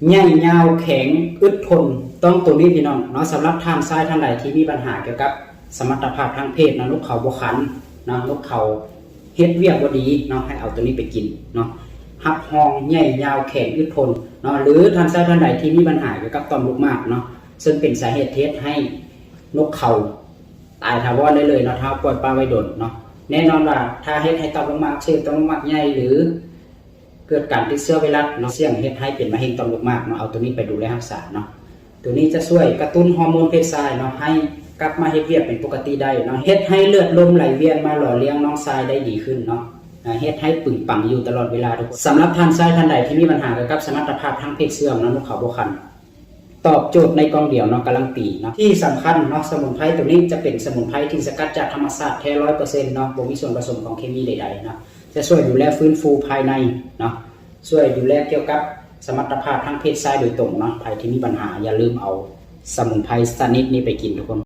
ใหญ่ยาวแข็งอึดทนต้องตัวนี้พี่น้องเนาะสำหรับท่านชายท่านใดที่มีปัญหาเกี่ยวกับสมรรถภาพทางเพศนะนกเขาบ่ขันนะนกเขาเฮ็ดเวียกบ่ดีเนาะให้เอาตัวนี้ไปกินเนาะหับหองใหญ่ยาวแข็งอึดทนเนาะหรือท่านชายท่านใดที่มีปัญหาเกี่ยวกับต่อมลูกหมากเนาะซึ่งเป็นสาเหตุที่ให้นกเขาตายถาวรได้เลยเนาะถ้าปล่อยปลาไว้โดนเนาะแน่นอนว่าถ้าเฮ็ดให้ต่อมลูกหมากเช่นต่อมลูกหมากใหญ่หรือเกิดการติดเชื้อไวรัสเนาะเสี่ยงเฮ็ดให้เป็นมะเร็งต่อมลูกหมากเนาะเอาตัวนี้ไปดูแลรักษาเนาะตัวนี้จะช่วยกระตุ้นฮอร์โมนเพศชายเนาะให้กลับมาเฮ็ดเวียกเป็นปกติได้เนาะเฮ็ดให้เลือดลมไหลเวียนมาหล่อเลี้ยงน้องชายได้ดีขึ้นเนาะเฮ็ดให้ปึงปังอยู่ตลอดเวลาทุกคนสำหรับท่านชายท่านใดที่มีปัญหาเกี่ยวกับสมรรถภาพทางเพศเสื่อมนะนกเขาบ่คันตอบโจทย์ในกล่องเดียวเนาะกำลังปีเนาะที่สำคัญเนาะสมุนไพรตัวนี้จะเป็นสมุนไพรที่สกัดจากธรรมชาติแท้ 100% เนาะบ่มีส่วนผสมของเคมีใดๆเนาะจะช่วยดูแลฟื้นฟูภายในเนาะช่วยดูแลเกี่ยวกับสมรรถภาพทางเพศชายโดยตรงเนาะใครที่มีปัญหาอย่าลืมเอาสมุนไพรชนิดนี้ไปกินทุกคน